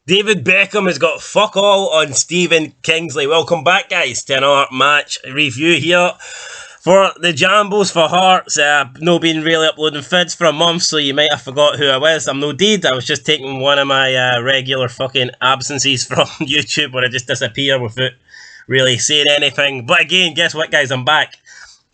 David Beckham has got fuck all on Stephen Kingsley. Welcome back, guys, to another match review here for the Jambos for Hearts. No been really uploading vids for a month, so you might have forgot who I was. I'm no deed. I was just taking one of my regular fucking absences from YouTube where I just disappear without really saying anything. But again, guess what, guys? I'm back.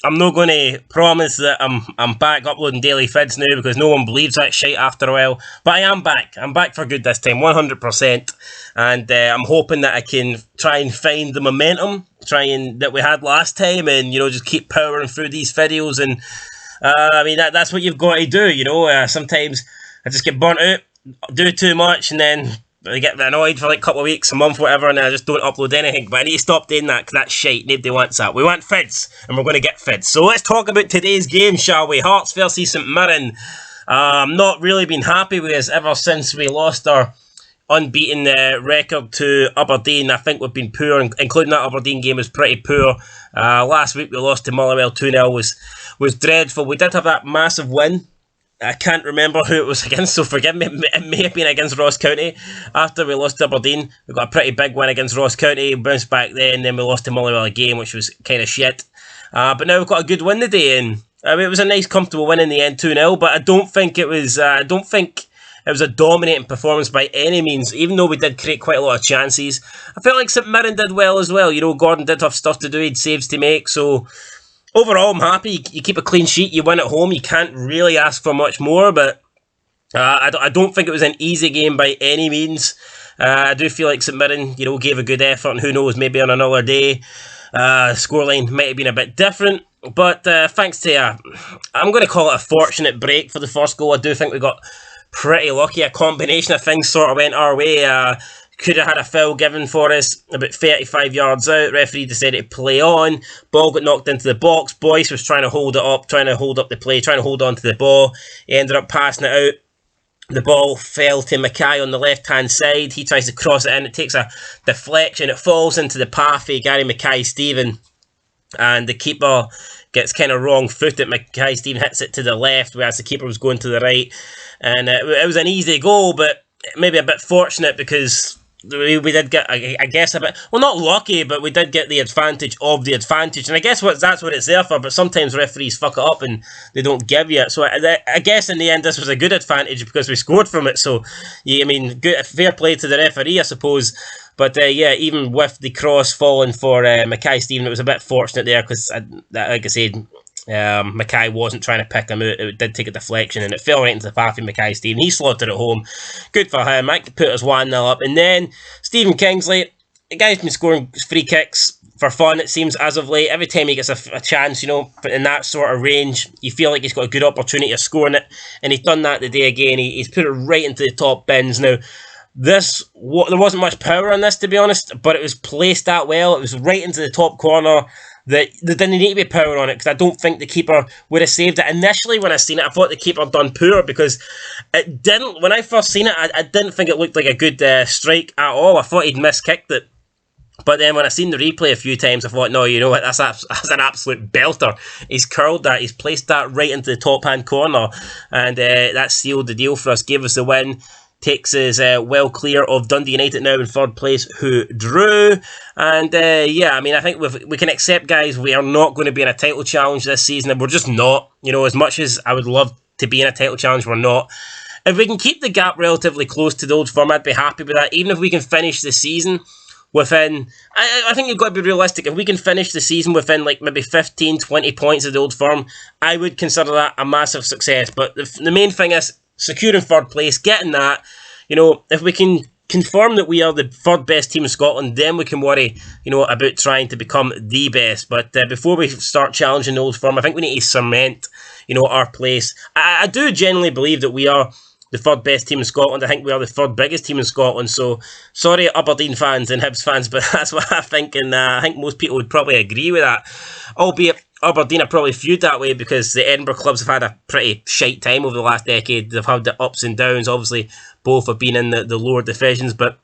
I'm not going to promise that I'm back uploading daily vids now because no one believes that shit after a while. But I am back. I'm back for good this time, 100%. And I'm hoping that I can try and find the momentum that we had last time and, you know, just keep powering through these videos. And, I mean, that's what you've got to do, you know. Sometimes I just get burnt out, do too much, and then I get annoyed for like a couple of weeks, a month, whatever, and then I just don't upload anything. But I need to stop doing that because that's shite. Nobody wants that. We want vids, and we're going to get vids. So let's talk about today's game, shall we? Hearts versus St Mirren. Not really been happy with us ever since we lost our unbeaten record to Aberdeen. I think we've been poor, including that Aberdeen game was pretty poor. Last week we lost to Motherwell 2-0 was dreadful. We did have that massive win. I can't remember who it was against, so forgive me. It may have been against Ross County. After we lost to Aberdeen, we got a pretty big win against Ross County, bounced back then we lost to Motherwell again, which was kind of shit. But now we've got a good win today, and I mean, it was a nice, comfortable win in the end, 2-0, but I don't think it was a dominating performance by any means, even though we did create quite a lot of chances. I felt like St Mirren did well as well. You know, Gordon did have stuff to do, he had saves to make, so overall, I'm happy. You keep a clean sheet, you win at home. You can't really ask for much more, but I don't think it was an easy game by any means. I do feel like St Mirren, you know, gave a good effort, and who knows, maybe on another day, scoreline might have been a bit different. But thanks to, I'm going to call it a fortunate break for the first goal. I do think we got pretty lucky. A combination of things sort of went our way. Could have had a foul given for us about 35 yards out. Referee decided to play on. Ball got knocked into the box. Boyce was trying to hold it up, trying to hold up the play, trying to hold on to the ball. He ended up passing it out. The ball fell to Mackay on the left-hand side. He tries to cross it in. It takes a deflection. It falls into the path of Gary Mackay-Steven. And the keeper gets kind of wrong-footed. Mackay-Steven hits it to the left, whereas the keeper was going to the right. And it was an easy goal, but maybe a bit fortunate because we did get, I guess, a bit, well, not lucky, but we did get the advantage of the advantage. And I guess that's what it's there for, but sometimes referees fuck it up and they don't give you it. So I guess in the end, this was a good advantage because we scored from it. So, yeah, I mean, good, fair play to the referee, I suppose. But, yeah, even with the cross falling for Mackay-Steven, it was a bit fortunate there because, like I said, Mackay wasn't trying to pick him out. It did take a deflection and it fell right into the path of Mackay-Steven. He slotted it home. Good for him. Mike put us 1-0 up. And then Stephen Kingsley, the guy's been scoring free kicks for fun, it seems, as of late. Every time he gets a chance, you know, in that sort of range, you feel like he's got a good opportunity of scoring it. And he's done that today again. He's put it right into the top bins. Now, there wasn't much power on this, to be honest, but it was placed that well. It was right into the top corner. There didn't need to be power on it because I don't think the keeper would have saved it. Initially, when I seen it, I thought the keeper done poor because it didn't. When I first seen it, I didn't think it looked like a good strike at all. I thought he'd miskicked it. But then when I seen the replay a few times, I thought, no, you know what, that's an absolute belter. He's curled that, he's placed that right into the top hand corner, and that sealed the deal for us, gave us the win. Takes us well clear of Dundee United now in third place, who drew. And yeah, I mean, I think we can accept, guys, we are not going to be in a title challenge this season, and we're just not. You know, as much as I would love to be in a title challenge, we're not. If we can keep the gap relatively close to the old firm, I'd be happy with that. Even if we can finish the season within, I think you've got to be realistic. If we can finish the season within like maybe 15, 20 points of the old firm, I would consider that a massive success. But the main thing is securing third place, getting that. You know, if we can confirm that we are the third best team in Scotland, then we can worry, you know, about trying to become the best. But before we start challenging the old firm, I think we need to cement, you know, our place. I do genuinely believe that we are the third best team in Scotland. I think we are the third biggest team in Scotland. So, sorry Aberdeen fans and Hibs fans, but that's what I think. And I think most people would probably agree with that. Albeit, Aberdeen are probably viewed that way because the Edinburgh clubs have had a pretty shite time over the last decade. They've had the ups and downs. Obviously, both have been in the lower divisions. But,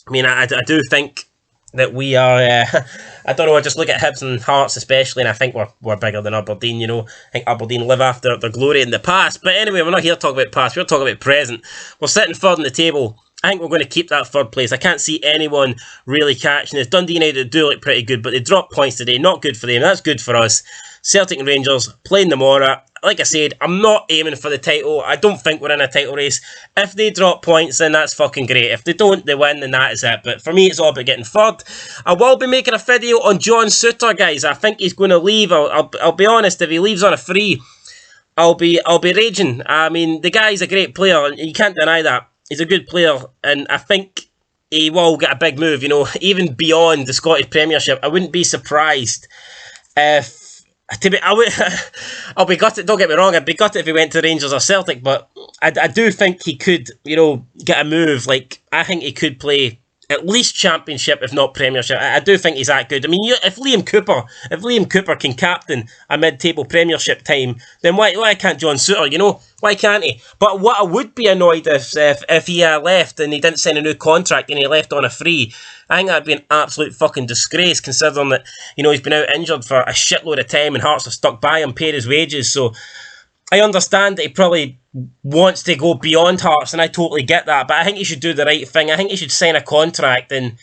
I mean, I do think that we are, I don't know, I just look at Hibs and Hearts especially, and I think we're bigger than Aberdeen, you know. I think Aberdeen live after their glory in the past. But anyway, we're not here to talk about past, we're talking about present. We're sitting third in the table. I think we're going to keep that third place. I can't see anyone really catching this. Dundee United do look pretty good, but they dropped points today. Not good for them. That's good for us. Celtic and Rangers playing tomorrow. Like I said, I'm not aiming for the title. I don't think we're in a title race. If they drop points, then that's fucking great. If they don't, they win, then that is it. But for me, it's all about getting third. I will be making a video on John Souttar, guys. I think he's going to leave. I'll be honest, if he leaves on a free, I'll be raging. I mean, the guy's a great player, and you can't deny that. He's a good player, and I think he will get a big move, you know, even beyond the Scottish Premiership. I wouldn't be surprised if, I'll be gutted, don't get me wrong, I'd be gutted if he went to Rangers or Celtic, but I do think he could, you know, get a move. Like, I think he could play at least Championship, if not Premiership. I do think he's that good. I mean, if Liam Cooper can captain a mid-table Premiership team, then why can't John Souttar, you know? Why can't he? But what I would be annoyed if he left and he didn't sign a new contract and he left on a free, I think that'd be an absolute fucking disgrace, considering that, you know, he's been out injured for a shitload of time and Hearts have stuck by him, paid his wages. So I understand that he probably wants to go beyond Hearts, and I totally get that, but I think he should do the right thing. I think he should sign a contract in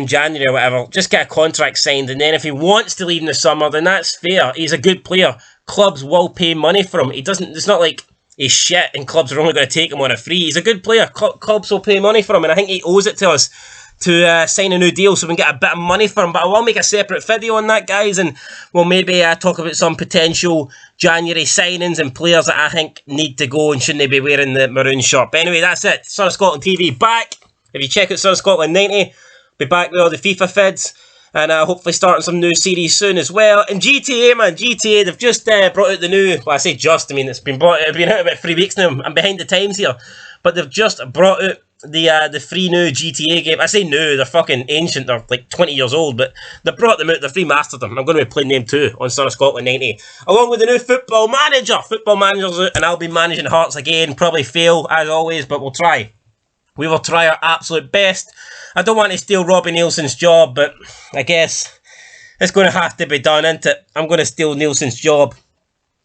January or whatever. Just get a contract signed, and then if he wants to leave in the summer, then that's fair. He's a good player. Clubs will pay money for him. It's not like he's shit and clubs are only going to take him on a free. He's a good player. Clubs will pay money for him, and I think he owes it to us to sign a new deal so we can get a bit of money for him. But I will make a separate video on that, guys, and we'll maybe talk about some potential January signings and players that I think need to go and shouldn't be wearing the maroon shirt. But anyway, that's it. Son of Scotland TV back. If you check out Son of Scotland 90, be back with all the FIFA vids, and hopefully starting some new series soon as well. And GTA, man, GTA, they've just brought out the new, well, I say just, I mean, it's been out about 3 weeks now. I'm behind the times here. But they've just brought out the free new GTA game. I say new, they're fucking ancient, they're like 20 years old, but they brought them out, they've remastered them. I'm going to be playing them too on Son of Scotland 90. Along with the new Football Manager. Football Manager's out, and I'll be managing Hearts again. Probably fail, as always, but we'll try. We will try our absolute best. I don't want to steal Robbie Nielsen's job, but I guess it's going to have to be done, isn't it? I'm going to steal Nielsen's job.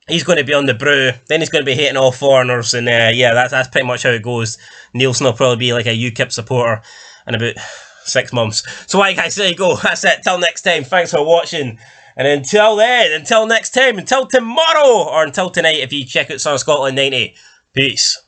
He's going to be on the brew. Then he's going to be hating all foreigners. And yeah, that's pretty much how it goes. Nielsen will probably be like a UKIP supporter in about 6 months. So right, guys, there you go. That's it. Till next time. Thanks for watching. And until then, until next time, until tomorrow, or until tonight if you check out Son of Scotland 90. Peace.